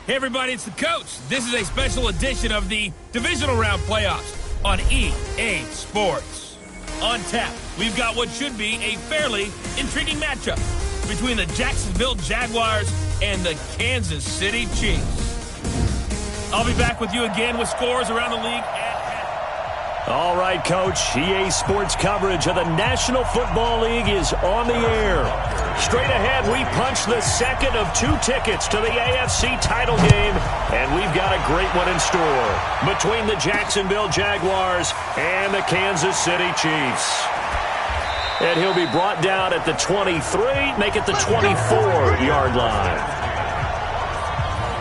Hey everybody, it's the coach. This is a special edition of the divisional round playoffs on EA Sports. On tap, we've got what should be a fairly intriguing matchup between the Jacksonville Jaguars and the Kansas City Chiefs. I'll be back with you again with scores around the league. All right, Coach. EA Sports coverage of the National Football League is on the air. Straight ahead, we punch the second of 2 tickets to the AFC title game, and we've got a great one in store between the Jacksonville Jaguars and the Kansas City Chiefs. And he'll be brought down at the 23, make it the 24-yard line.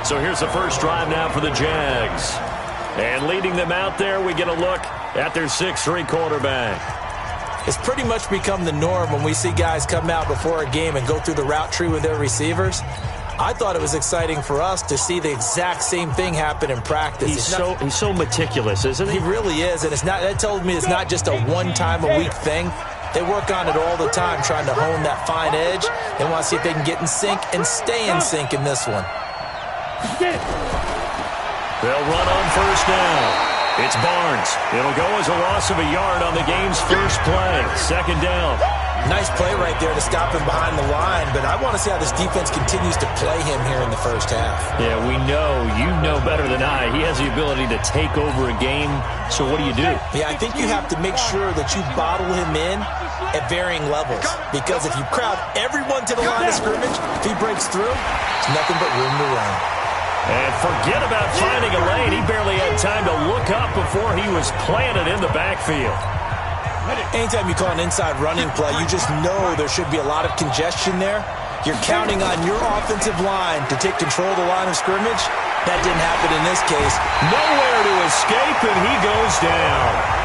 So here's the first drive now for the Jags. And leading them out there, we get a look at their 6'3" quarterback. It's pretty much become the norm when we see guys come out before a game and go through the route tree with their receivers. I thought it was exciting for us to see the exact same thing happen in practice. He's so meticulous, isn't he? He really is, and that tells me it's not just a one-time-a-week thing. They work on it all the time, trying to hone that fine edge. They want to see if they can get in sync and stay in sync in this one. They'll run on first down. It's Barnes. It'll go as a loss of a yard on the game's first play. Second down. Nice play right there to stop him behind the line, but I want to see how this defense continues to play him here in the first half. Yeah, we know. You know better than I. He has the ability to take over a game, so what do you do? Yeah, I think you have to make sure that you bottle him in at varying levels, because if you crowd everyone to the line of scrimmage, if he breaks through, it's nothing but room to run. And forget about finding a lane. He barely had time to look up before he was planted in the backfield. Anytime you call an inside running play, you just know there should be a lot of congestion there. You're counting on your offensive line to take control of the line of scrimmage. That didn't happen in this case. Nowhere to escape, and he goes down.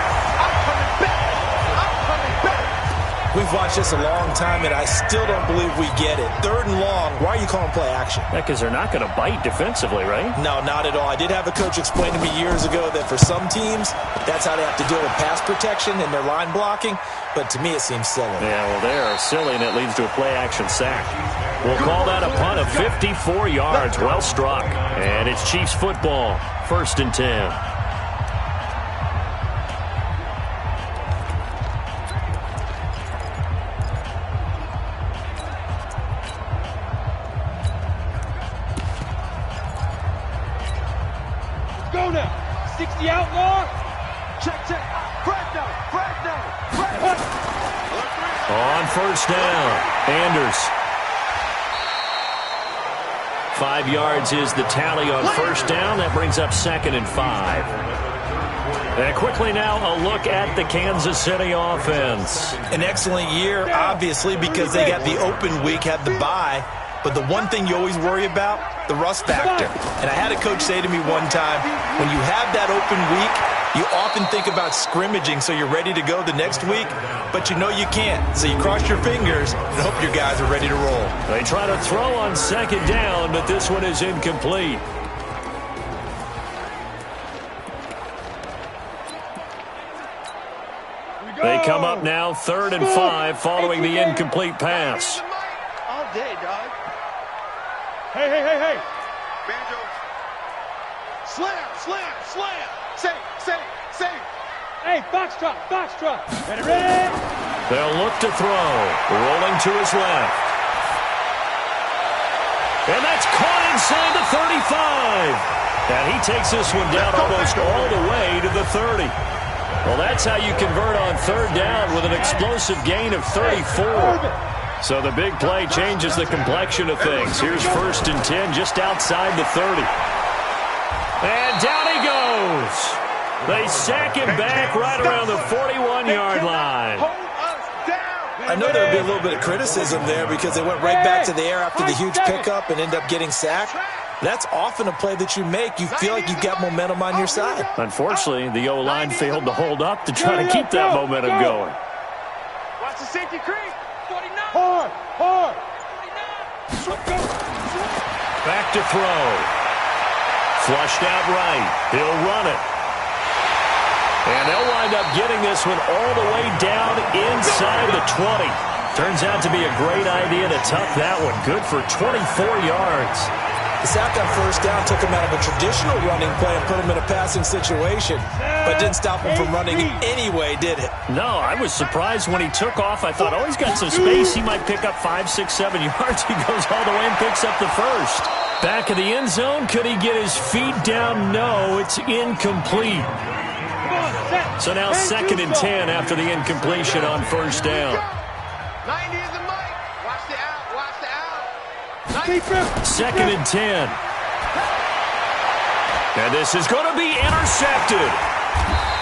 We've watched this a long time, and I still don't believe we get it. 3rd and long, why are you calling play action? Yeah, because they're not going to bite defensively, right? No, not at all. I did have a coach explain to me years ago that for some teams, that's how they have to deal with pass protection and their line blocking. But to me, it seems silly. Yeah, well, they are silly, and it leads to a play-action sack. We'll call that a punt of 54 yards. Well struck. And it's Chiefs football. 1st and 10. Go now. 60 outlaw. Check. Frag down. On first down, Anders. 5 yards is the tally on first down. That brings up 2nd and 5. And quickly now, a look at the Kansas City offense. An excellent year, obviously, because they got the open week, had the bye. But the one thing you always worry about, the rust factor. And I had a coach say to me one time, when you have that open week, you often think about scrimmaging so you're ready to go the next week, but you know you can't. So you cross your fingers and hope your guys are ready to roll. They try to throw on 2nd down, but this one is incomplete. They come up now 3rd and 5 following the incomplete pass. All day, dog. Hey. Banjo. Slam. Save. Hey, foxtrot. Ready? They'll look to throw. Rolling to his left. And that's caught inside the 35. And he takes this one down almost all the way to the 30. Well, that's how you convert on 3rd down with an explosive gain of 34. So the big play changes the complexion of things. Here's 1st and 10 just outside the 30. And down he goes. They sack him back right around the 41-yard line. I know there would be a little bit of criticism there because they went right back to the air after the huge pickup and end up getting sacked. That's often a play that you make. You feel like you've got momentum on your side. Unfortunately, the O-line failed to hold up to try to keep that momentum going. Watch the safety creep. 49. Hard. 49. Back to throw. Flushed out right. He'll run it. And they'll wind up getting this one all the way down inside the 20. Turns out to be a great idea to tuck that one. Good for 24 yards. The sack on first down took him out of a traditional running play and put him in a passing situation, but didn't stop him from running anyway, did it? No, I was surprised when he took off. I thought, oh, he's got some space. He might pick up 5, 6, 7 yards. He goes all the way and picks up the first. Back of the end zone. Could he get his feet down? No, it's incomplete. So now 2nd and 10 after the incompletion on first down. 90 is the mic. Watch the out. Watch the out. 2nd and 10. And this is going to be intercepted.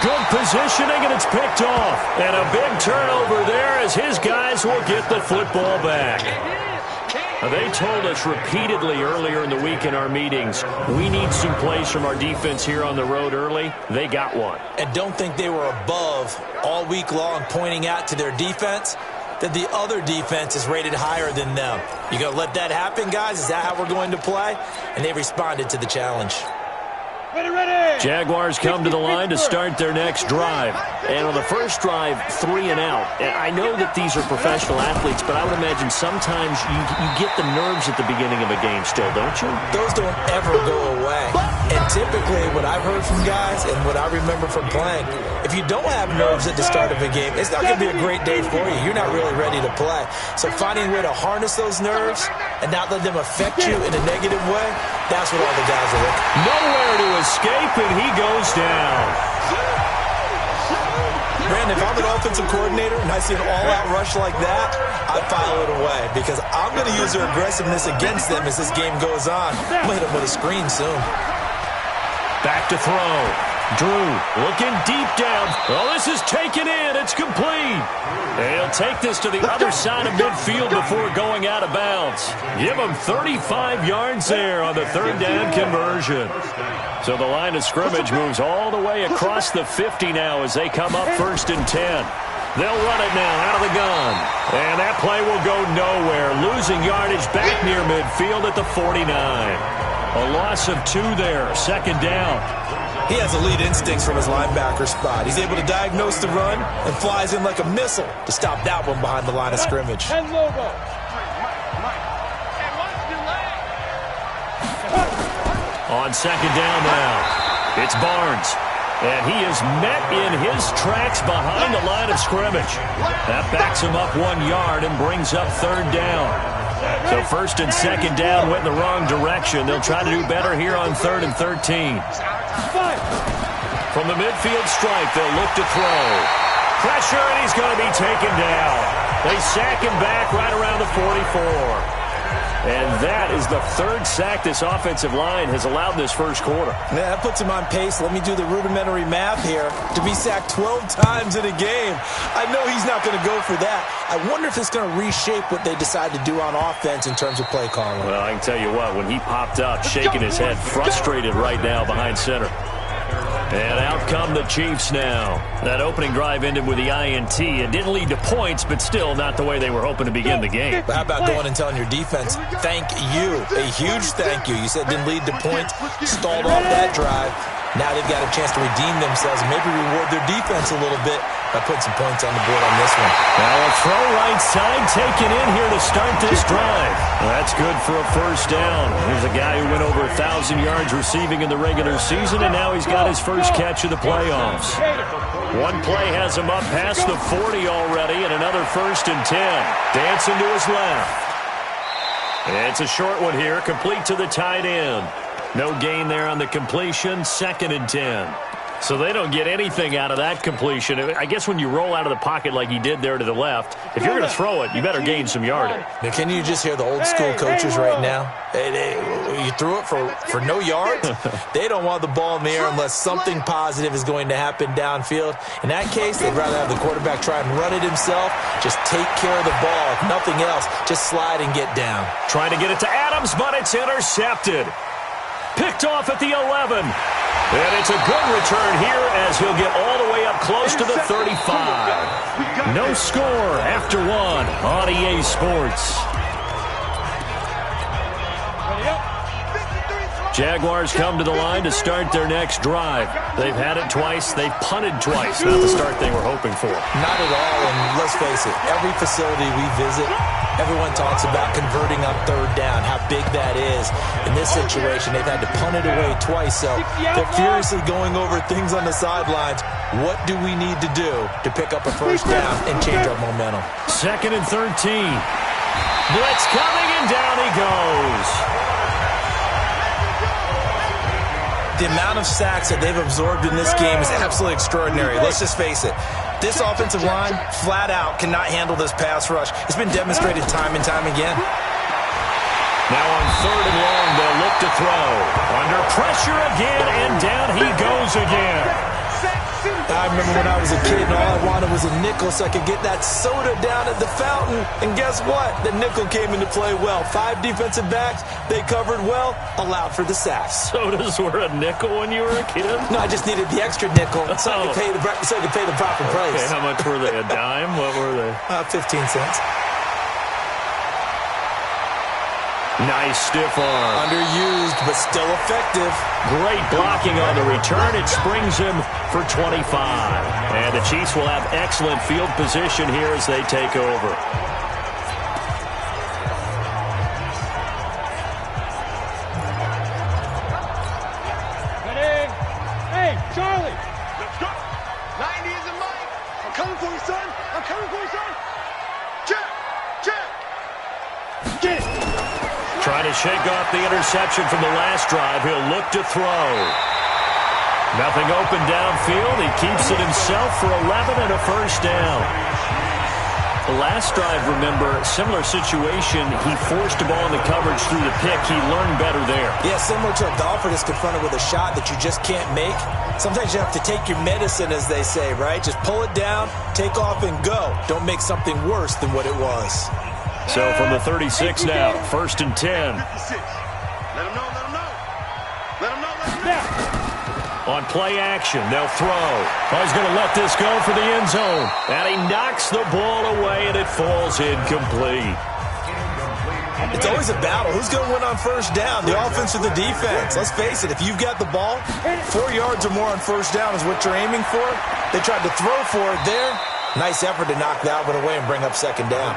Good positioning, and it's picked off. And a big turnover there as his guys will get the football back. Now, they told us repeatedly earlier in the week in our meetings, we need some plays from our defense here on the road early. They got one. And don't think they were above all week long pointing out to their defense that the other defense is rated higher than them. You going to let that happen, guys? Is that how we're going to play? And they responded to the challenge. Jaguars come to the line to start their next drive. And on the first drive, 3 and out. And I know that these are professional athletes, but I would imagine sometimes you get the nerves at the beginning of a game still, don't you? Those don't ever go away. And typically what I've heard from guys and what I remember from playing, if you don't have nerves at the start of a game, it's not going to be a great day for you. You're not really ready to play. So finding a way to harness those nerves and not let them affect you in a negative way, that's what all the guys are looking for. Nowhere to escape, and he goes down. Brandon, if I'm an offensive coordinator and I see an all-out rush like that, I file it away because I'm going to use their aggressiveness against them as this game goes on. I'm going to hit them with a screen soon. Back to throw. Drew looking deep down. Oh, this is taken in. It's complete. And he'll take this to the other side of midfield before going out of bounds. Give him 35 yards there on the 3rd down conversion. So the line of scrimmage moves all the way across the 50 now as they come up 1st and 10. They'll run it now out of the gun. And that play will go nowhere. Losing yardage back near midfield at the 49. A loss of 2 there. 2nd down. He has elite instincts from his linebacker spot. He's able to diagnose the run and flies in like a missile to stop that one behind the line of scrimmage. On 2nd down now, it's Barnes. And he is met in his tracks behind the line of scrimmage. That backs him up 1 yard and brings up 3rd down. So 1st and 2nd down went in the wrong direction. They'll try to do better here on 3rd and 13. From the midfield stripe, they'll look to throw. Pressure, and he's going to be taken down. They sack him back right around the 44. And that is the 3rd sack this offensive line has allowed in this first quarter. Yeah, that puts him on pace. Let me do the rudimentary math here. To be sacked 12 times in a game. I know he's not going to go for that. I wonder if it's going to reshape what they decide to do on offense in terms of play calling. Well, I can tell you what, when he popped up, shaking his head, frustrated right now behind center. And out come the Chiefs now. That opening drive ended with the INT. It didn't lead to points, but still not the way they were hoping to begin the game. But how about going and telling your defense, thank you, a huge thank you. You said it didn't lead to points, stalled off that drive. Now they've got a chance to redeem themselves and maybe reward their defense a little bit by putting some points on the board on this one. Now a throw right side taken in here to start this drive. That's good for a 1st down. Here's a guy who went over 1,000 yards receiving in the regular season, and now he's got his first catch of the playoffs. One play has him up past the 40 already, and another 1st and 10. Dancing to his left. It's a short one here, complete to the tight end. No gain there on the completion, 2nd and 10. So they don't get anything out of that completion. I guess when you roll out of the pocket like he did there to the left, if you're going to throw it, you better gain some yardage. Now, can you just hear the old school coaches right now? You threw it for no yards? They don't want the ball in the air unless something positive is going to happen downfield. In that case, they'd rather have the quarterback try and run it himself. Just take care of the ball. If nothing else, just slide and get down. Trying to get it to Adams, but it's intercepted. Picked off at the 11. And it's a good return here as he'll get all the way up close to the 35. No score after 1 on EA Sports. Jaguars come to the line to start their next drive. They've had it twice. They've punted twice. Not the start they were hoping for. Not at all, and let's face it, every facility we visit, everyone talks about converting on third down, how big that is. In this situation, they've had to punt it away twice, so they're furiously going over things on the sidelines. What do we need to do to pick up a first down and change our momentum? 2nd and 13. Blitz coming, and down he goes. The amount of sacks that they've absorbed in this game is absolutely extraordinary. Let's just face it. This offensive line, flat out, cannot handle this pass rush. It's been demonstrated time and time again. Now on 3rd and long, they'll look to throw. Under pressure again, and down he goes again. I remember when I was a kid and all I wanted was a nickel so I could get that soda down at the fountain. And guess what? The nickel came into play well. 5 defensive backs, they covered well, allowed for the sacks. Sodas were a nickel when you were a kid? No, I just needed the extra nickel so I could pay the proper price. Okay, how much were they? A dime? What were they? 15 cents. Nice stiff arm. Underused, but still effective. Great blocking on the return. It springs him for 25. And the Chiefs will have excellent field position here as they take over. Hey, Charlie. Let's go. 90 is the mic. I'm coming for you, son. I'm coming for you, son. Check. Check. Get it. Trying to shake off the interception from the last drive. He'll look to throw. Nothing open downfield. He keeps it himself for 11 and a first down. The last drive, remember, similar situation. He forced a ball in the coverage through the pick. He learned better there. Yeah, similar to a golfer that's confronted with a shot that you just can't make. Sometimes you have to take your medicine, as they say, right? Just pull it down, take off, and go. Don't make something worse than what it was. So from the 36 now, 1st and 10. Let him know, let him know. Let him know, let him know. On play action, they'll throw. Oh, he's going to let this go for the end zone. And he knocks the ball away, and it falls incomplete. It's always a battle. Who's going to win on first down, the offense or the defense? Let's face it, if you've got the ball, 4 yards or more on first down is what you're aiming for. They tried to throw for it there. Nice effort to knock that one away and bring up 2nd down.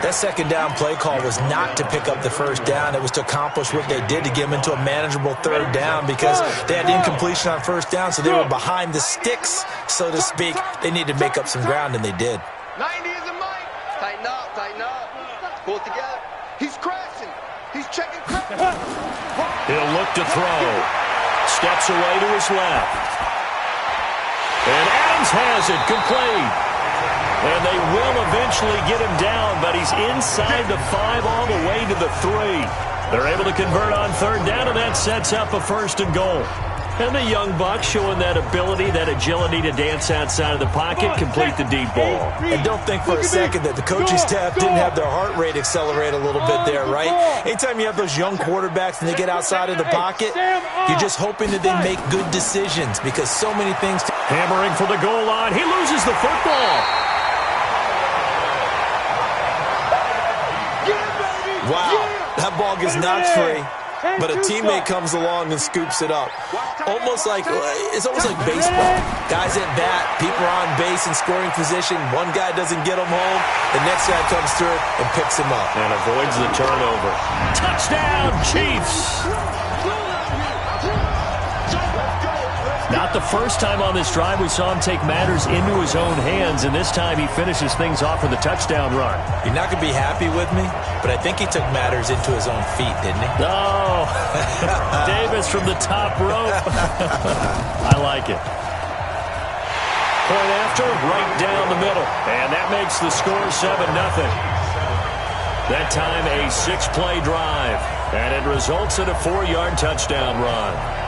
That 2nd down play call was not to pick up the first down. It was to accomplish what they did to get them into a manageable 3rd down because they had incompletion on first down, so they were behind the sticks, so to speak. They needed to make up some ground, and they did. 90 is the mic. Tighten up, tighten up. Pull it together. He's crashing. He's checking crash. He'll look to throw. Steps away to his left. And Adams has it, complete. And they will eventually get him down, but he's inside the 5 all the way to the 3. They're able to convert on 3rd down, and that sets up a 1st and goal. And the young buck showing that ability, that agility to dance outside of the pocket, complete the deep ball. And don't think for a second that the coaching staff didn't have their heart rate accelerate a little bit there, right? Anytime you have those young quarterbacks and they get outside of the pocket, you're just hoping that they make good decisions because so many things. Hammering for the goal line. He loses the football. Wow, that ball gets knocked free, but a teammate comes along and scoops it up. It's almost like baseball. Guys at bat, people are on base in scoring position. One guy doesn't get him home. The next guy comes through and picks him up. And avoids the turnover. Touchdown, Chiefs! Not the first time on this drive we saw him take matters into his own hands, and this time he finishes things off with a touchdown run. You're not going to be happy with me, but I think he took matters into his own feet, didn't he? Oh, Davis from the top rope. I like it. Point after, right down the middle, and that makes the score 7-0. That time a 6-play drive, and it results in a 4-yard touchdown run.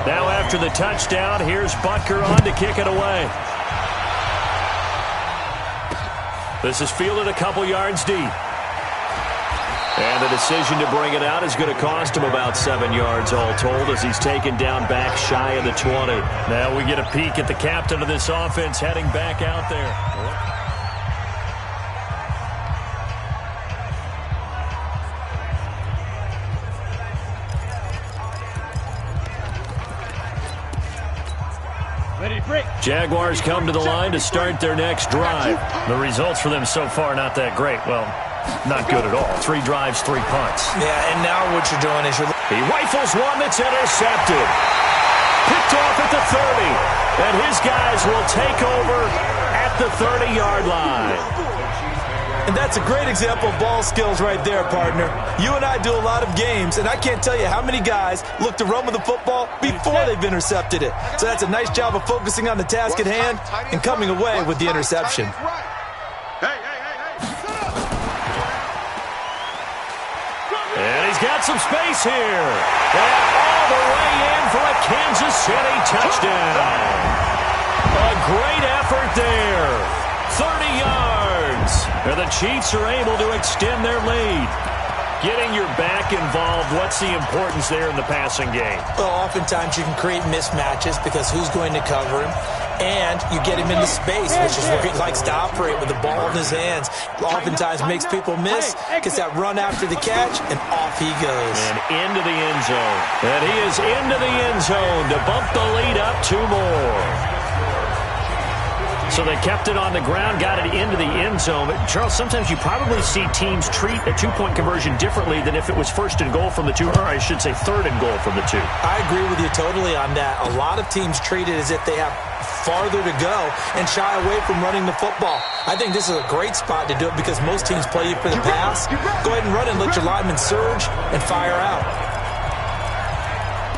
Now after the touchdown, here's Butker on to kick it away. This is fielded a couple yards deep. And the decision to bring it out is going to cost him about 7 yards all told as he's taken down back shy of the 20. Now we get a peek at the captain of this offense heading back out there. Jaguars come to the line to start their next drive. The results for them so far not that great. Well, not good at all. 3 drives, 3 punts. Yeah, and now what you're doing is he rifles one that's intercepted. Picked off at the 30. And his guys will take over at the 30-yard line. And that's a great example of ball skills right there, partner. You and I do a lot of games, and I can't tell you how many guys look to run with the football before they've intercepted it. So that's a nice job of focusing on the task at hand and coming away with the interception. And he's got some space here. And all the way in for a Kansas City touchdown. A great effort there. 30 yards. And the Chiefs are able to extend their lead. Getting your back involved, what's the importance there in the passing game? Well, oftentimes you can create mismatches because who's going to cover him? And you get him into space, which is where he likes to operate with the ball in his hands. Oftentimes makes people miss, gets that run after the catch, and off he goes. And into the end zone. And he is into the end zone to bump the lead up 2 more. So they kept it on the ground, got it into the end zone. But Charles, sometimes you probably see teams treat a 2-point conversion differently than if it was first and goal from the 2, or I should say third and goal from the 2. I agree with you totally on that. A lot of teams treat it as if they have farther to go and shy away from running the football. I think this is a great spot to do it because most teams play you for the pass. Go ahead and run and let your linemen surge and fire out.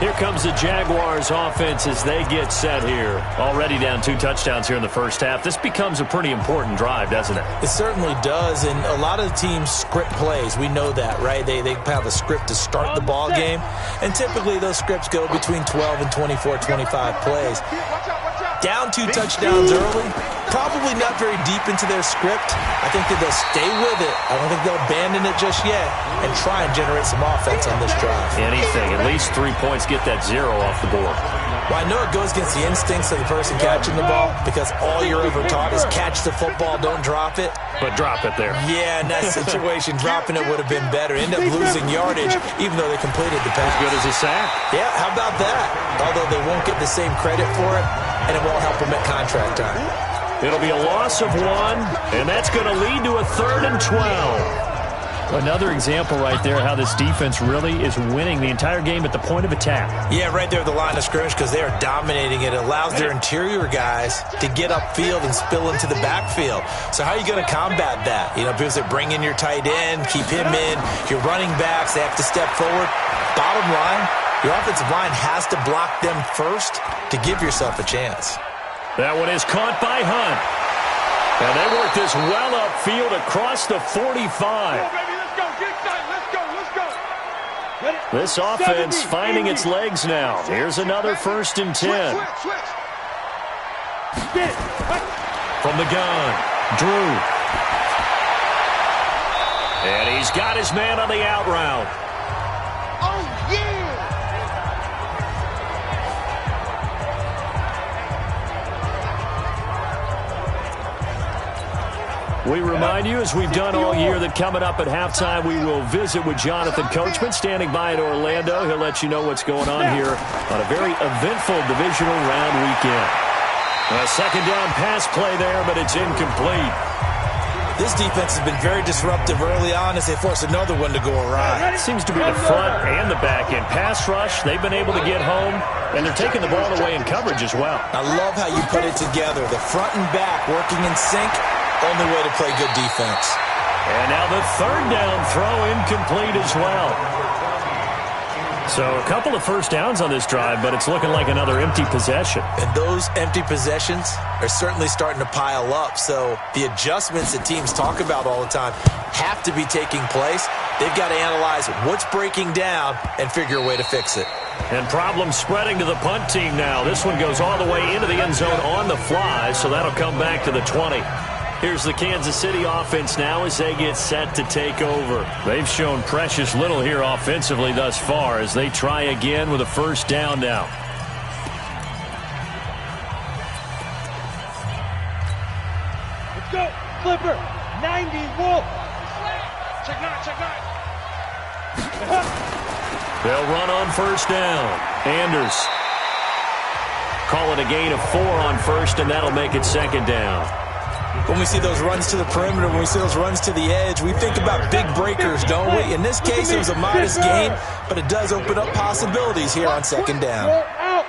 Here comes the Jaguars offense as they get set here. Already down 2 touchdowns here in the first half. This becomes a pretty important drive, doesn't it? It certainly does, and a lot of the teams script plays. We know that, right? They have a script to start the ball game, and typically those scripts go between 12 and 24, 25 plays. Down 2 touchdowns early, probably not very deep into their script. I think that they'll stay with it. I don't think they'll abandon it just yet and try and generate some offense on this drive. Anything, at least 3 points, get that 0 off the board. Well, I know it goes against the instincts of the person catching the ball because all you're ever taught is catch the football, don't drop it. But drop it there. Yeah, in that situation, dropping it would have been better. End up losing yardage even though they completed the pass. As good as a sack. Yeah, how about that? Although they won't get the same credit for it, and it won't help them at contract time. It'll be a loss of 1, and that's going to lead to a 3rd and 12. Another example right there how this defense really is winning the entire game at the point of attack. Yeah, right there at the line of scrimmage because they are dominating it. It allows their interior guys to get upfield and spill into the backfield. So how are you going to combat that? You know, because they bring in your tight end, keep him in. Your running backs, they have to step forward. Bottom line, your offensive line has to block them first to give yourself a chance. That one is caught by Hunt. And they work this well upfield across the 45. This offense finding its legs now. Here's another 1st and 10. From the gun, Drew. And he's got his man on the out route. Oh, yeah! We remind you, as we've done all year, that coming up at halftime, we will visit with Jonathan Coachman, standing by in Orlando. He'll let you know what's going on here on a very eventful divisional round weekend. A 2nd down pass play there, but it's incomplete. This defense has been very disruptive early on as they force another one to go awry. It seems to be the front and the back end. Pass rush, they've been able to get home, and they're taking the ball away in coverage as well. I love how you put it together. The front and back working in sync. Only way to play good defense. And now the 3rd down throw incomplete as well. So a couple of first downs on this drive, but it's looking like another empty possession. And those empty possessions are certainly starting to pile up. So the adjustments that teams talk about all the time have to be taking place. They've got to analyze what's breaking down and figure a way to fix it. And problems spreading to the punt team now. This one goes all the way into the end zone on the fly, so that'll come back to the 20. Here's the Kansas City offense now as they get set to take over. They've shown precious little here offensively thus far as they try again with a first down now. Let's go. Flipper. 90, Wolf. Check nine, check nine. They'll run on first down. Anders. Call it a gain of 4 on first, and that'll make it second down. When we see those runs to the perimeter, when we see those runs to the edge, we think about big breakers, don't we? In this case, it was a modest gain, but it does open up possibilities here on second down. Out.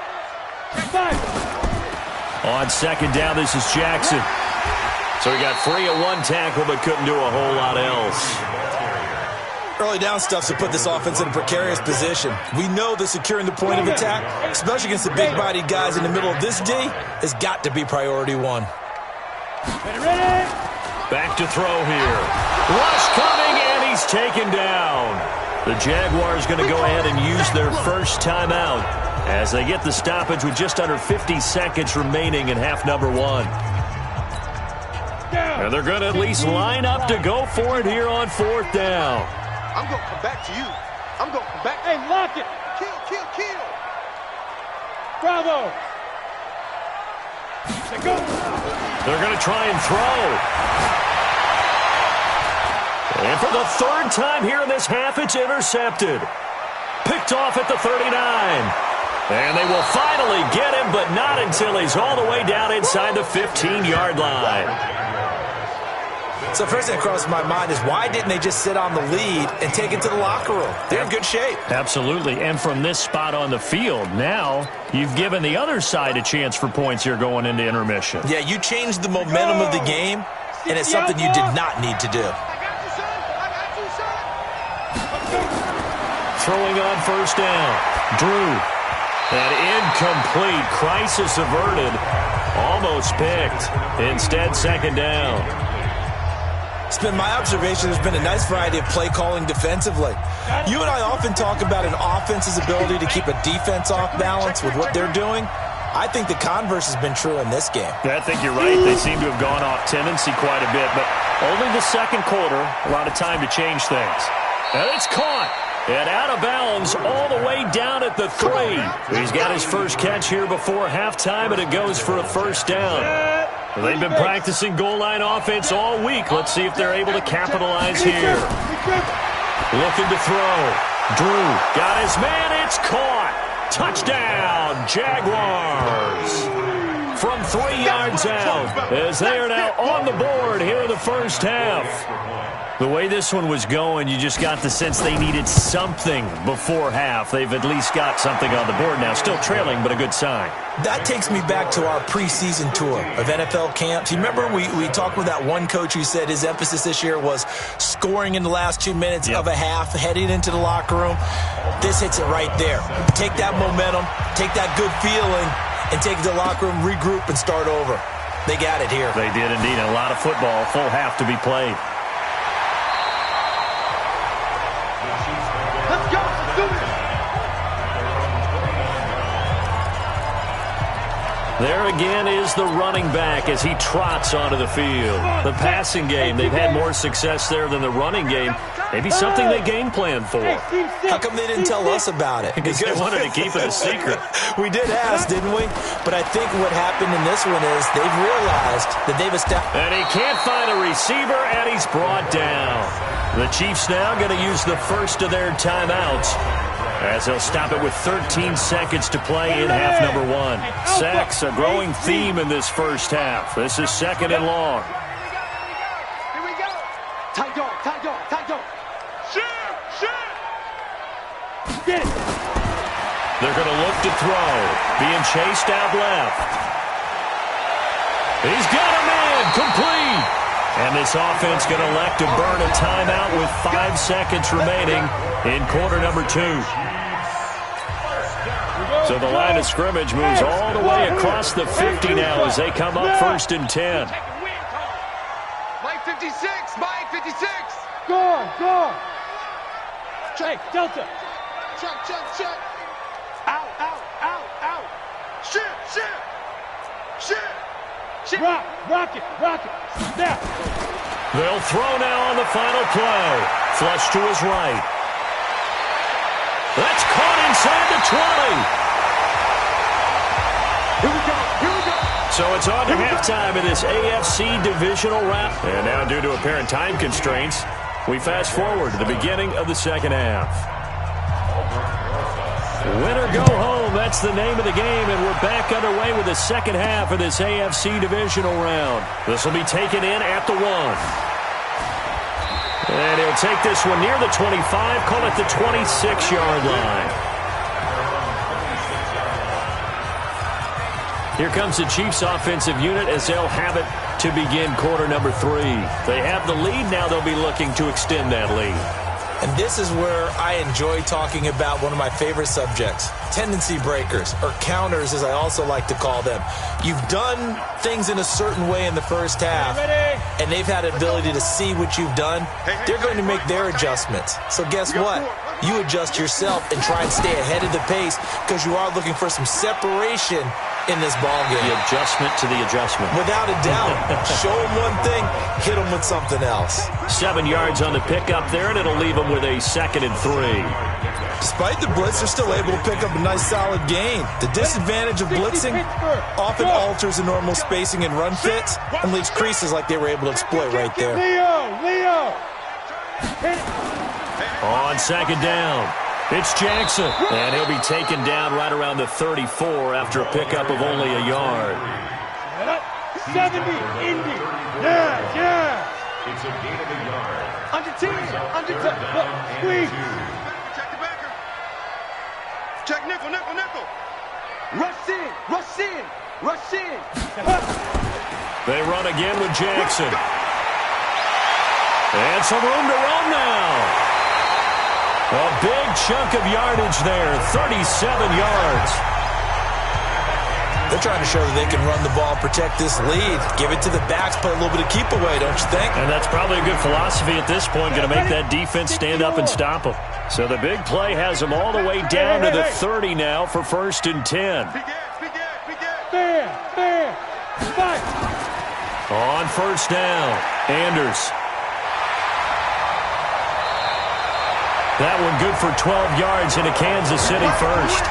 On second down, this is Jackson. So he got free of one tackle, but couldn't do a whole lot else. Early down stuffs to put this offense in a precarious position. We know that securing the point of attack, especially against the big-bodied guys in the middle of this D, has got to be priority one. Ready. Back to throw here. Rush coming, and he's taken down. The Jaguars going to go ahead and use their first timeout as they get the stoppage with just under 50 seconds remaining in half number 1. And they're going to at least line up to go for it here on fourth down. I'm going to come back to you. I'm going to come back. Hey, lock it. Kill, kill, kill. Bravo. Let's go. They're going to try and throw. And for the third time here in this half, it's intercepted. Picked off at the 39. And they will finally get him, but not until he's all the way down inside the 15-yard line. So first thing that crossed my mind is why didn't they just sit on the lead and take it to the locker room? They're in good shape. Absolutely. And from this spot on the field, now you've given the other side a chance for points here going into intermission. Yeah, you changed the momentum of the game, and it's something you did not need to do. Throwing on first down. Drew. That incomplete. Crisis averted. Almost picked. Instead, second down. It's been my observation there's been a nice variety of play calling defensively. You and I often talk about an offense's ability to keep a defense off balance with what they're doing. I think the converse has been true in this game. I think you're right. They seem to have gone off tendency quite a bit, but only the second quarter, a lot of time to change things. And it's caught. And out of bounds all the way down at the 3. He's got his first catch here before halftime, and it goes for a first down. They've been practicing goal line offense all week. Let's see if they're able to capitalize here. Looking to throw. Drew got his man. It's caught. Touchdown, Jaguars. From 3 yards out as they are now on the board here in the first half. The way this one was going, you just got the sense they needed something before half. They've at least got something on the board now. Still trailing, but a good sign. That takes me back to our preseason tour of NFL camps. You remember we talked with that one coach who said his emphasis this year was scoring in the last 2 minutes of a half, heading into the locker room. This hits it right there. Take that momentum, take that good feeling, and take it to the locker room, regroup, and start over. They got it here. They did indeed. A lot of football, full half to be played. Let's go. Let's do this. There again is the running back as he trots onto the field. The passing game, they've had more success there than the running game. Maybe something they game plan for. How come they didn't tell us about it? Because they wanted to keep it a secret. We did ask, didn't we? But I think what happened in this one is they've realized that they've established. And he can't find a receiver, and he's brought down. The Chiefs now going to use the first of their timeouts as they'll stop it with 13 seconds to play in half number 1. Sacks, a growing theme in this first half. This is second and long. Here we go. Tight dog, tight dog, tight dog. Shoot, shoot. Get it. They're going to look to throw. Being chased out left. He's got a man. Complete. And this offense going to elect to burn a timeout with 5 seconds remaining in quarter number 2. So the line of scrimmage moves all the way across the 50 now as they come up first and 10. Mike 56, Mike 56. Go on, go on. Hey, Delta. Check, check, check. Out, out, out, out. Shit, shit. Shit. Rock it. Snap. They'll throw now on the final play. Flush to his right. That's caught inside the 20. Here we go. So it's on to halftime in this AFC divisional round. And now, due to apparent time constraints, we fast forward to the beginning of the second half. Win or go home, that's the name of the game, and we're back underway with the second half of this AFC divisional round. This will be taken in at the 1. And he'll take this one near the 25, call it the 26-yard line. Here comes the Chiefs offensive unit as they'll have it to begin quarter number 3. They have the lead. Now they'll be looking to extend that lead. And this is where I enjoy talking about one of my favorite subjects, tendency breakers, or counters as I also like to call them. You've done things in a certain way in the first half, and they've had an ability to see what you've done. They're going to make their adjustments. So guess what? You adjust yourself and try and stay ahead of the pace because you are looking for some separation in this ball game. The adjustment to the adjustment. Without a doubt. Show them one thing, hit them with something else. 7 yards on the pickup there, and it'll leave them with a 2nd and 3. Despite the blitz, they're still able to pick up a nice solid gain. The disadvantage of blitzing often alters the normal spacing and run fits and leaves creases like they were able to exploit right there. Leo. On 2nd down, it's Jackson, and he'll be taken down right around the 34 after a pickup of only a yard. 70, Indy. Yeah. It's a gain of a yard. Under 10. Squeeze. Check the backer. Check nickel. Rush in. They run again with Jackson. And some room to run now. A big chunk of yardage there, 37 yards. They're trying to show that they can run the ball, protect this lead, give it to the backs, play a little bit of keep away, don't you think? And that's probably a good philosophy at this point, going to make that defense stand up and stop them. So the big play has them all the way down to the 30 now for 1st and 10. Fair. Fight. On 1st down, Anders. That one good for 12 yards into Kansas City first.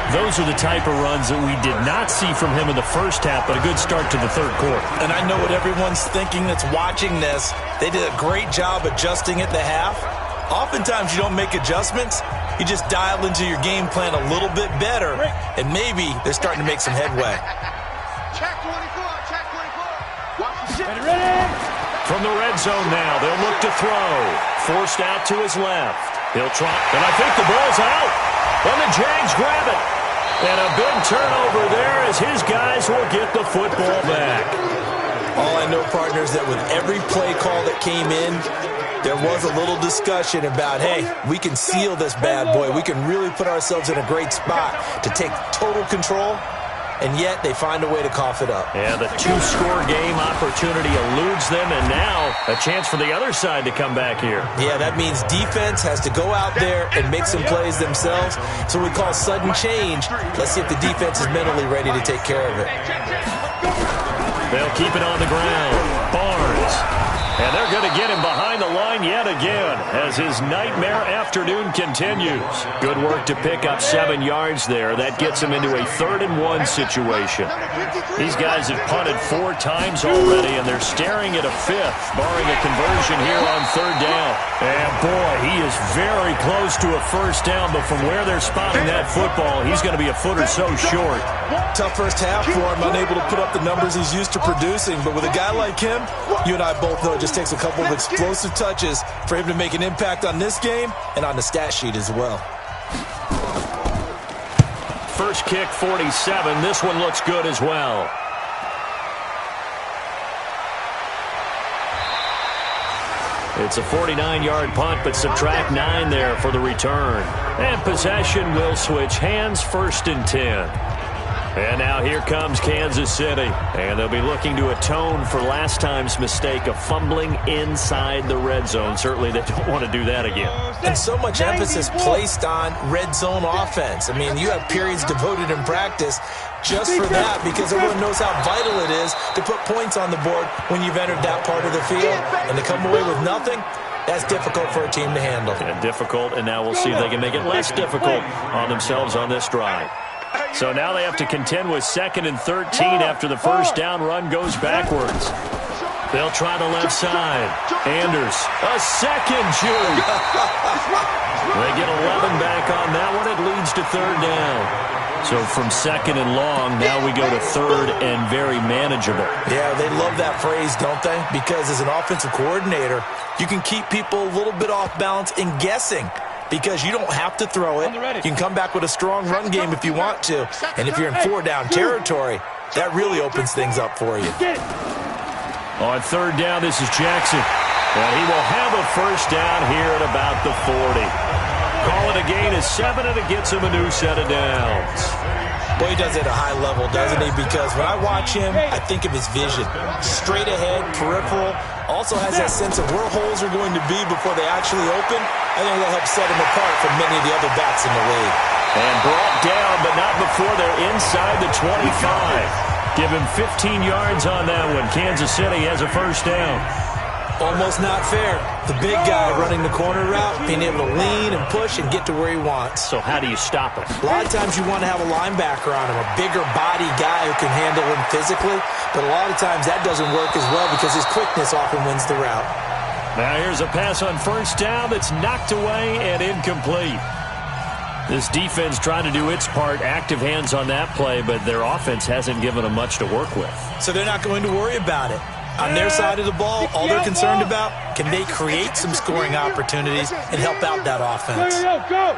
Those are the type of runs that we did not see from him in the first half, but a good start to the 3rd quarter. And I know what everyone's thinking that's watching this. They did a great job adjusting at the half. Oftentimes you don't make adjustments. You just dial into your game plan a little bit better, and maybe they're starting to make some headway. Check 24. Ready? From the red zone now, they'll look to throw. Forced out to his left. He'll try, and I think the ball's out. And the Jags grab it. And a big turnover there as his guys will get the football back. All I know, partners, that with every play call that came in, there was a little discussion about, hey, we can seal this bad boy. We can really put ourselves in a great spot to take total control. And yet they find a way to cough it up. Yeah, the 2-score game opportunity eludes them, and now a chance for the other side to come back here. Yeah, that means defense has to go out there and make some plays themselves. So we call sudden change. Let's see if the defense is mentally ready to take care of it. They'll keep it on the ground. Barnes. And they're going to get him behind the line yet again as his nightmare afternoon continues. Good work to pick up 7 yards there. That gets him into a 3rd and 1 situation. These guys have punted 4 times already, and they're staring at a 5th, barring a conversion here on 3rd down. And boy, he is very close to a 1st down, but from where they're spotting that football, he's going to be a foot or so short. Tough first half for him, unable to put up the numbers he's used to producing. But with a guy like him, you and I both know it just takes a couple of explosive touches for him to make an impact on this game and on the stat sheet as well. First kick, 47. This one looks good as well. It's a 49-yard punt, but subtract 9 there for the return. And possession will switch hands, 1st and 10. And now here comes Kansas City. And they'll be looking to atone for last time's mistake of fumbling inside the red zone. Certainly they don't want to do that again. And so much emphasis placed on red zone offense. I mean, you have periods devoted in practice just for that because everyone knows how vital it is to put points on the board when you've entered that part of the field. And to come away with nothing, that's difficult for a team to handle. And difficult, and now we'll see if they can make it less difficult on themselves on this drive. So now they have to contend with 2nd and 13 after the first down run goes backwards. They'll try the left side. Anders, a second juke. They get 11 back on that one. It leads to 3rd down. So from 2nd and long, now we go to 3rd and very manageable. Yeah, they love that phrase, don't they? Because as an offensive coordinator, you can keep people a little bit off balance and guessing because you don't have to throw it. You can come back with a strong run game if you want to. And if you're in 4-down territory, that really opens things up for you. On 3rd down, this is Jackson. And he will have a first down here at about the 40. Call it a gain of 7, and it gets him a new set of downs. Boy, he does it at a high level, doesn't he? Because when I watch him, I think of his vision. Straight ahead, peripheral. Also has that sense of where holes are going to be before they actually open. I think that'll help set him apart from many of the other backs in the league. And brought down, but not before they're inside the 25. Give him 15 yards on that one. Kansas City has a first down. Almost not fair. The big guy running the corner route, being able to lean and push and get to where he wants. So how do you stop him? A lot of times you want to have a linebacker on him, a bigger body guy who can handle him physically. But a lot of times that doesn't work as well because his quickness often wins the route. Now here's a pass on first down that's knocked away and incomplete. This defense trying to do its part, active hands on that play, but their offense hasn't given them much to work with. So they're not going to worry about it. On their side of the ball, all they're concerned about, can they create some scoring opportunities and help out that offense? Go!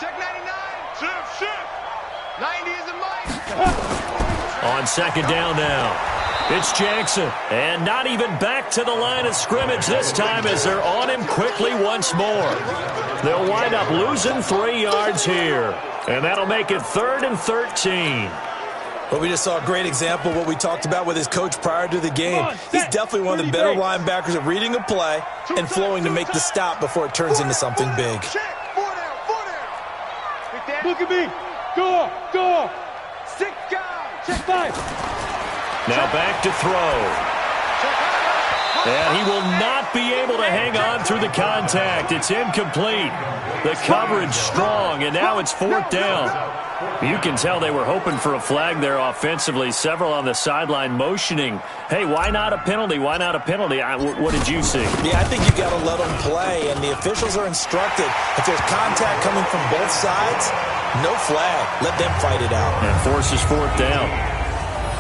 Check 99. Shift. 90 is a mic. On 2nd down now, it's Jackson. And not even back to the line of scrimmage this time as they're on him quickly once more. They'll wind up losing 3 yards here. And that'll make it 3rd and 13. But we just saw a great example of what we talked about with his coach prior to the game. He's definitely one of the better linebackers at reading a play and flowing to make the stop before it turns into something big. Check. 4 down. Look at me. Go. 6 guys. Check 5. Now back to throw. And he will not be able to hang on through the contact. It's incomplete. The coverage strong, and now it's 4th down. You can tell they were hoping for a flag there offensively. Several on the sideline motioning, hey, why not a penalty? Why not a penalty? What did you see? Yeah, I think you got to let them play, and the officials are instructed. If there's contact coming from both sides, no flag. Let them fight it out. And forces 4th down.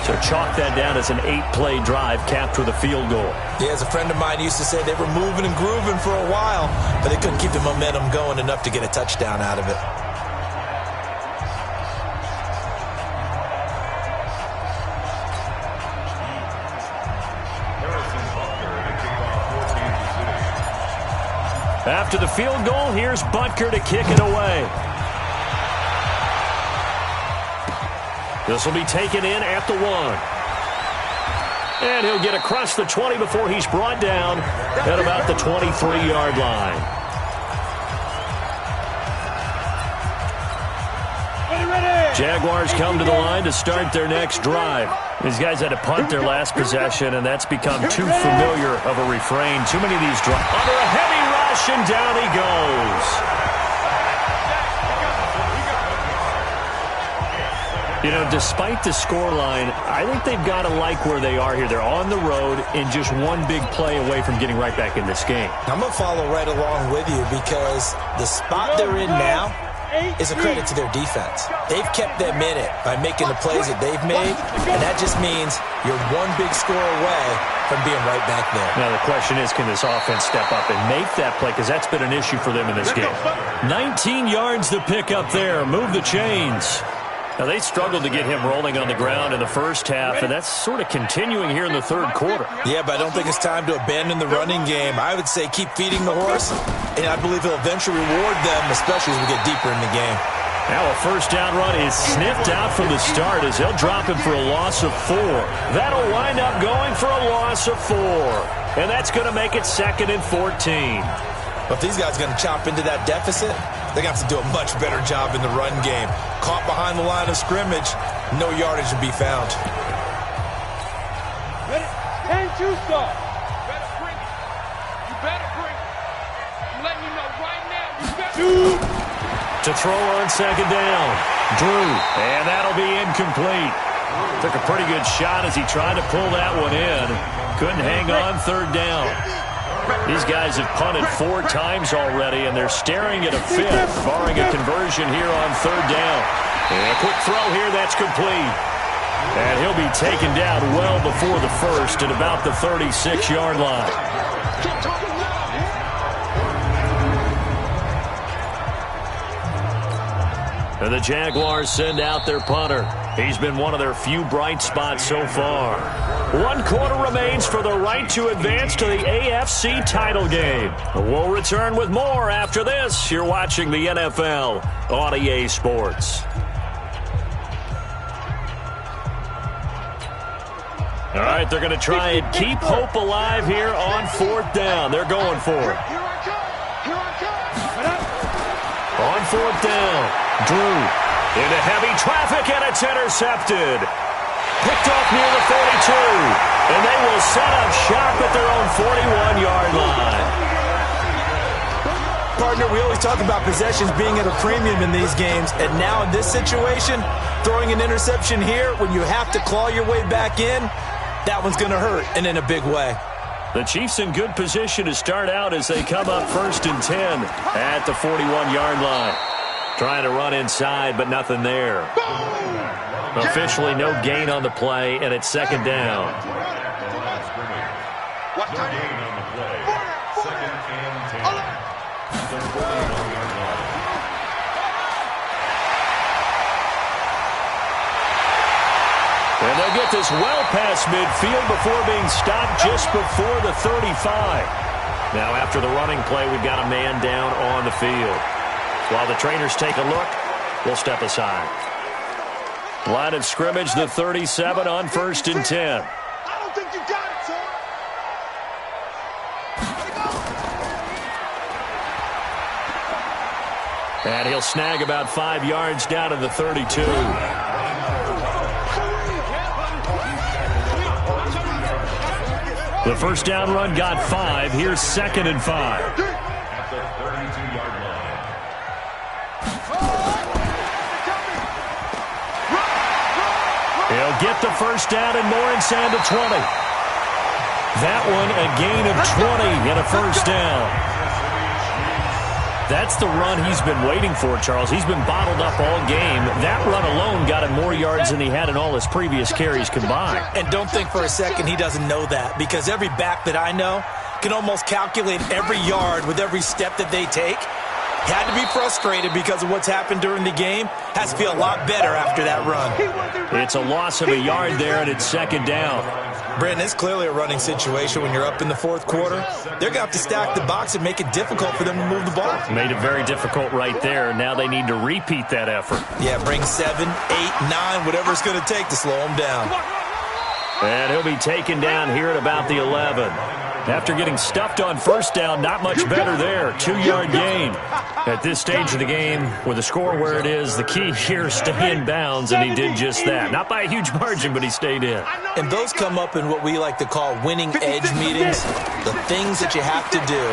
So chalk that down as an 8-play drive capped with a field goal. Yeah, as a friend of mine used to say, they were moving and grooving for a while, but they couldn't keep the momentum going enough to get a touchdown out of it. After the field goal, here's Butker to kick it away. This will be taken in at the 1. And he'll get across the 20 before he's brought down at about the 23-yard line. Jaguars come to the line to start their next drive. These guys had to punt their last possession, and that's become too familiar of a refrain. Too many of these drives. Under a heavy rush, and down he goes. You know, despite the scoreline, I think they've got to like where they are here. They're on the road and just one big play away from getting right back in this game. I'm going to follow right along with you because the spot they're in now is a credit to their defense. They've kept them in it by making the plays that they've made, and that just means you're one big score away from being right back there. Now the question is, can this offense step up and make that play? Because that's been an issue for them in this game. 19 yards to pick up there. Move the chains. Now, they struggled to get him rolling on the ground in the first half, and that's sort of continuing here in the third quarter. Yeah, but I don't think it's time to abandon the running game. I would say keep feeding the horse, and I believe he'll eventually reward them, especially as we get deeper in the game. Now a first down run is sniffed out from the start as they'll drop him for a loss of 4. That'll wind up going for a loss of 4. And that's going to make it 2nd and 14. But if these guys are going to chop into that deficit, they're going to have to do a much better job in the run game. Caught behind the line of scrimmage, no yardage to be found. Ready? And you start. Better bring it. You better bring it. I'm letting you know right now. You better. To throw on 2nd down. Drew. And that'll be incomplete. Took a pretty good shot as he tried to pull that one in. Couldn't hang on 3rd down. These guys have punted 4 times already, and they're staring at a 5th, barring a conversion here on 3rd down. And a quick throw here, that's complete. And he'll be taken down well before the 1st at about the 36-yard line. And the Jaguars send out their punter. He's been one of their few bright spots so far. 1 quarter remains for the right to advance to the AFC title game. We'll return with more after this. You're watching the NFL on EA Sports. All right, they're going to try and keep hope alive here on 4th down. They're going for it. On 4th down. Drew into heavy traffic, and it's intercepted. Picked off near the 42, and they will set up shop at their own 41-yard line. Partner, we always talk about possessions being at a premium in these games, and now in this situation, throwing an interception here when you have to claw your way back in, that one's going to hurt, and in a big way. The Chiefs in good position to start out as they come up 1st and 10 at the 41-yard line. Trying to run inside, but nothing there. Officially no gain on the play, and it's 2nd down. And they'll get this well past midfield before being stopped just before the 35. Now after the running play, we've got a man down on the field. While the trainers take a look, we'll step aside. Line of scrimmage, the 37 on 1st and 10. I don't think you got it, sir. And he'll snag about 5 yards down to the 32. The first down run got 5. Here's 2nd and 5. He'll get the first down and more inside the 20. That one a gain of 20 and a first down. That's the run he's been waiting for, Charles. He's been bottled up all game. That run alone got him more yards than he had in all his previous carries combined. And don't think for a second he doesn't know that, because every back that I know can almost calculate every yard with every step that they take. Had to be frustrated because of what's happened during the game. Has to feel a lot better after that run. It's a loss of a yard there, and it's 2nd down. Brandon, it's clearly a running situation when you're up in the 4th quarter. They're going to have to stack the box and make it difficult for them to move the ball. Made it very difficult right there. Now they need to repeat that effort. Yeah, bring 7, 8, 9, whatever it's going to take to slow them down. And he'll be taken down here at about the 11. After getting stuffed on first down, not much better there. 2-yard gain. At this stage of the game, with the score where it is, the key here is stay in bounds, and he did just that. Not by a huge margin, but he stayed in. And those come up in what we like to call winning edge meetings. The things that you have to do.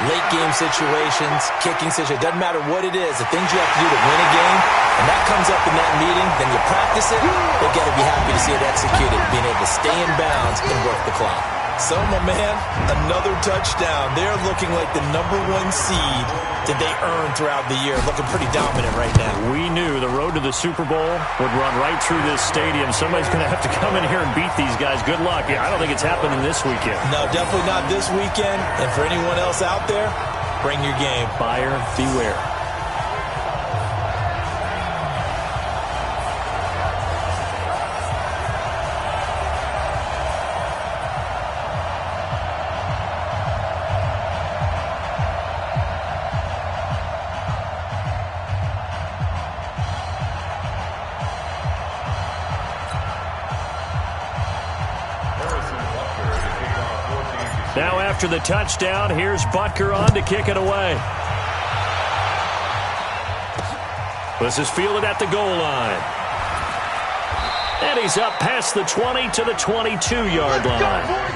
Late game situations, kicking situations, doesn't matter what it is, the things you have to do to win a game, and that comes up in that meeting, then you practice it, they've got to be happy to see it executed, being able to stay in bounds and work the clock. So, my man, another touchdown. They're looking like the #1 seed that they earned throughout the year, looking pretty dominant right now. We knew the road to the Super Bowl would run right through this stadium. Somebody's going to have to come in here and beat these guys. Good luck. I don't think it's happening this weekend. No, definitely not this weekend. And for anyone else out there, bring your game. Buyer beware. Now after the touchdown, here's Butker on to kick it away. This is fielded at the goal line. And he's up past the 20 to the 22-yard line.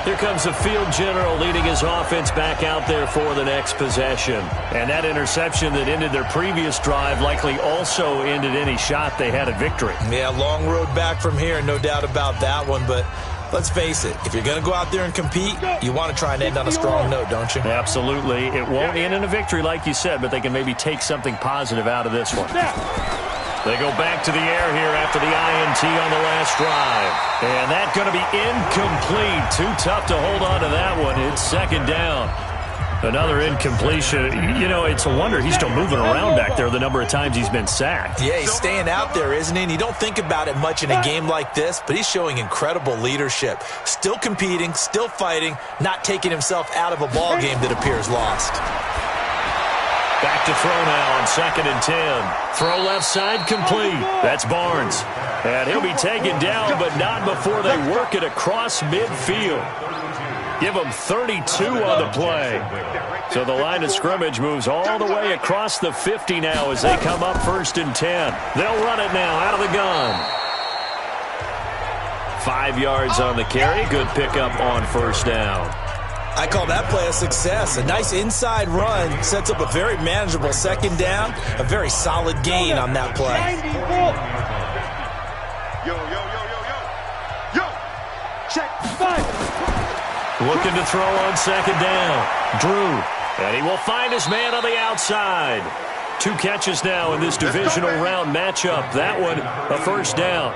Here comes the field general leading his offense back out there for the next possession. And that interception that ended their previous drive likely also ended any shot they had at victory. Yeah, long road back from here, no doubt about that one. But let's face it, if you're going to go out there and compete, you want to try and end on a strong note, don't you? Absolutely. It won't end in a victory like you said, but they can maybe take something positive out of this one. They go back to the air here after the INT on the last drive. And that's going to be incomplete. Too tough to hold on to that one. It's second down. Another incompletion. You know, it's a wonder he's still moving around back there the number of times he's been sacked. Yeah, he's staying out there, isn't he? And you don't think about it much in a game like this, but he's showing incredible leadership. Still competing, still fighting, not taking himself out of a ball game that appears lost. Back to throw now on 2nd and 10. Throw left side complete. That's Barnes. And he'll be taken down, but not before they work it across midfield. Give him 32 on the play. So the line of scrimmage moves all the way across the 50 now as they come up 1st and 10. They'll run it now out of the gun. 5 yards on the carry. Good pickup on 1st down. I call that play a success. A nice inside run sets up a very manageable 2nd down. A very solid gain on that play. Yo. Check. 5. Looking to throw on 2nd down. Drew. And he will find his man on the outside. 2 catches now in this divisional round matchup. That one, a 1st down.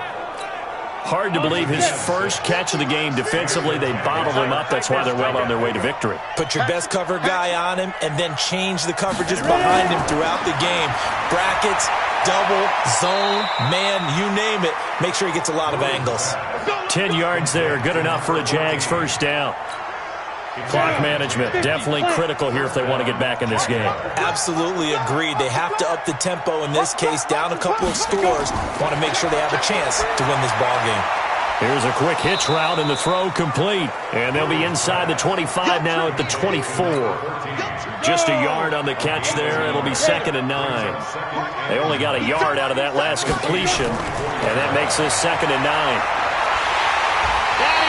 Hard to believe his first catch of the game defensively. They bottled him up. That's why they're well on their way to victory. Put your best cover guy on him and then change the coverages behind him throughout the game. Brackets, double, zone, man, you name it. Make sure he gets a lot of angles. 10 yards there. Good enough for a Jags 1st down. Clock management definitely critical here if they want to get back in this game. Absolutely agreed. They have to up the tempo in this case, down a couple of scores. Want to make sure they have a chance to win this ball game. Here's a quick hitch route and the throw complete. And they'll be inside the 25 now at the 24. Just a yard on the catch there. It'll be 2nd and 9. They only got a yard out of that last completion. And that makes this 2nd and 9.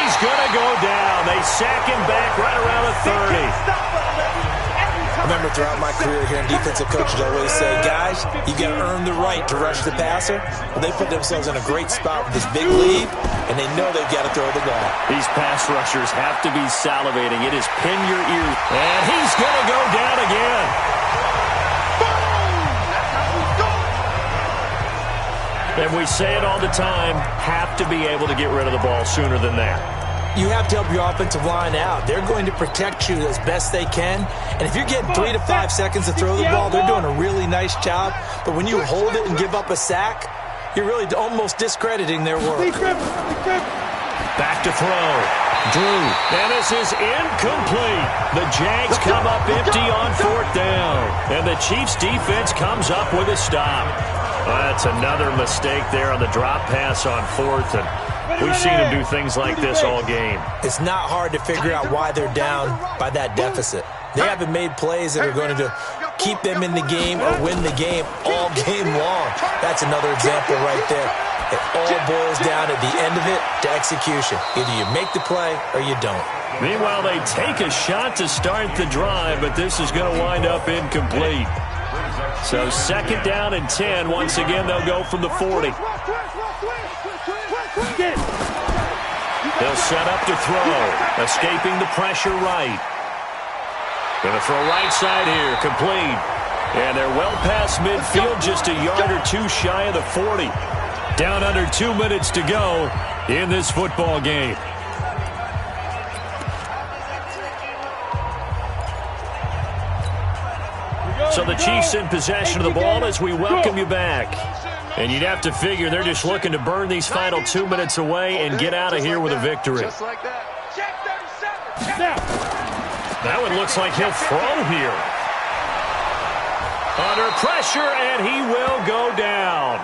He's going to go down. They sack him back right around the 30. I remember throughout my career hearing defensive coaches always say, guys, you got to earn the right to rush the passer. Well, they put themselves in a great spot with this big lead, and they know they've got to throw the ball. These pass rushers have to be salivating. It is pin your ears. And he's going to go down again. And we say it all the time, have to be able to get rid of the ball sooner than that. You have to help your offensive line out. They're going to protect you as best they can. And if you're getting 3 to 5 seconds to throw the ball, they're doing a really nice job. But when you hold it and give up a sack, you're really almost discrediting their work. Back to throw. Drew. And this is incomplete. The Jags come up empty on 4th down. And the Chiefs defense comes up with a stop. That's another mistake there on the drop pass on 4th. And we've seen them do things like this all game. It's not hard to figure out why they're down by that deficit. They haven't made plays that are going to keep them in the game or win the game all game long. That's another example right there. It all boils down at the end of it to execution. Either you make the play or you don't. Meanwhile, they take a shot to start the drive, but this is going to wind up incomplete. So 2nd down and 10. Once again, they'll go from the 40. They'll set up to throw. Escaping the pressure right. Going to throw right side here. Complete. And they're well past midfield, just a yard or 2 shy of the 40. Down under 2 minutes to go in this football game. So the Chiefs in possession of the ball as we welcome you back. And you'd have to figure they're just looking to burn these final 2 minutes away and get out of here with a victory. Just like that. Check 37. That one looks like he'll throw here. Under pressure, and he will go down.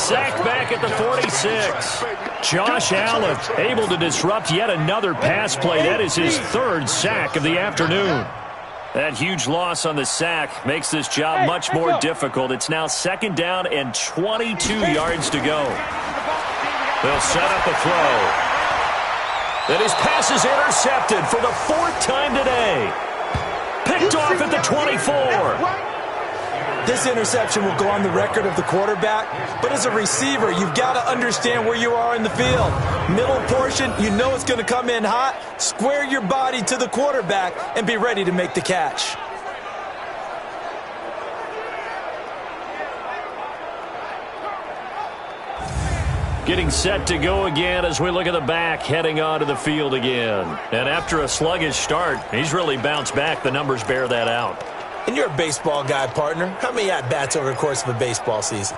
Sacked back at the 46. Josh Allen able to disrupt yet another pass play. That is his third sack of the afternoon. That huge loss on the sack makes this job much more difficult. It's now 2nd down and 22 yards to go. They'll set up a throw. And his pass is intercepted for the 4th time today. Picked off at the 24. This interception will go on the record of the quarterback, but as a receiver, you've got to understand where you are in the field. Middle portion, you know it's going to come in hot. Square your body to the quarterback and be ready to make the catch. Getting set to go again as we look at the back, heading onto the field again. And after a sluggish start, he's really bounced back. The numbers bear that out. And you're a baseball guy, partner. How many at-bats over the course of a baseball season?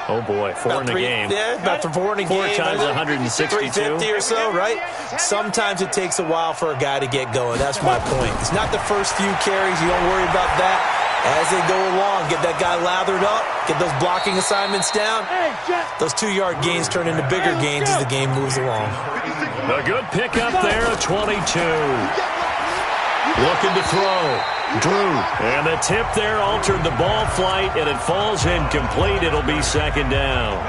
Oh, boy, 4 in a game. Yeah, about 4 in a game. 4 times 162. 350 or so, right? Sometimes it takes a while for a guy to get going. That's my point. It's not the first few carries. You don't worry about that. As they go along, get that guy lathered up, get those blocking assignments down. Those 2-yard gains turn into bigger gains as the game moves along. A good pickup there at 22. Looking to throw. Drew. And the tip there altered the ball flight, and it falls incomplete. It'll be 2nd down.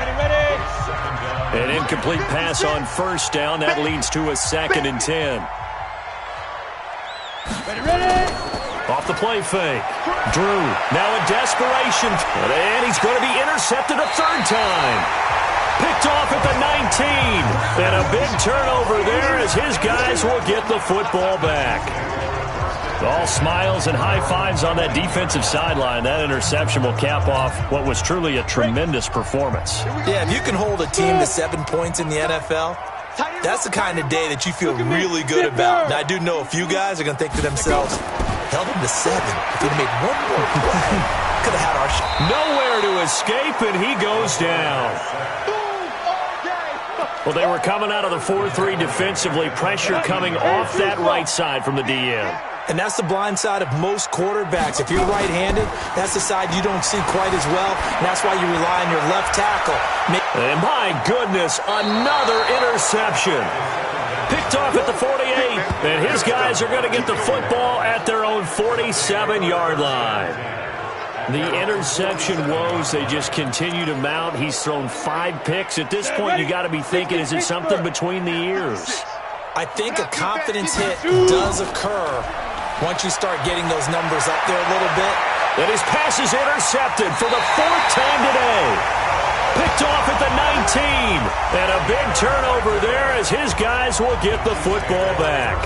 An incomplete pass on 1st down. That leads to a 2nd and 10. Off the play fake. Drew, now in desperation. And he's going to be intercepted a 3rd time. Picked off at the 19. And a big turnover there as his guys will get the football back. All smiles and high fives on that defensive sideline. That interception will cap off what was truly a tremendous performance. Yeah, if you can hold a team to 7 points in the NFL, that's the kind of day that you feel really good about. Now, I do know a few guys are going to think to themselves, held him to 7. If he'd made one more play, could have had our shot. Nowhere to escape, and he goes down. Well, they were coming out of the 4-3 defensively. Pressure coming off that right side from the DN. And that's the blind side of most quarterbacks. If you're right-handed, that's the side you don't see quite as well, and that's why you rely on your left tackle. And my goodness, another interception. Picked off at the 48, and his guys are going to get the football at their own 47-yard line. The interception woes, they just continue to mount. He's thrown 5 picks. At this point, you got to be thinking, is it something between the ears? I think a confidence hit does occur once you start getting those numbers up there a little bit. And his pass is intercepted for the 4th time today. Picked off at the 19. And a big turnover there as his guys will get the football back.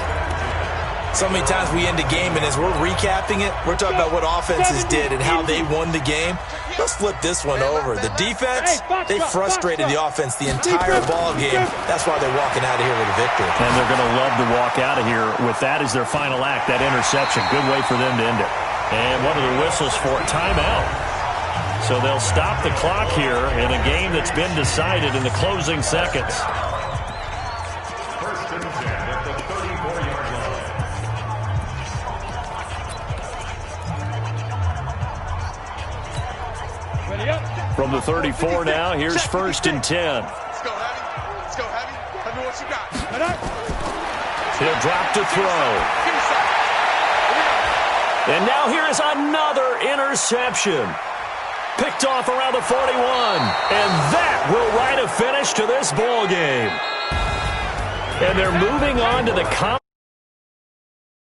So many times we end a game, and as we're recapping it, we're talking about what offenses did and how they won the game. Let's flip this one over. The defense, they frustrated the offense the entire ball game. That's why they're walking out of here with a victory. And they're going to love to walk out of here with that as their final act, that interception. Good way for them to end it. And one of the whistles for a timeout. So they'll stop the clock here in a game that's been decided in the closing seconds. From the 34 now, here's 1st and 10. Let's go, Heavy. Let's go, Heavy. Tell me what you got. He'll drop to throw. And now here is another interception. Picked off around the 41. And that will write a finish to this ball game. And they're moving on to the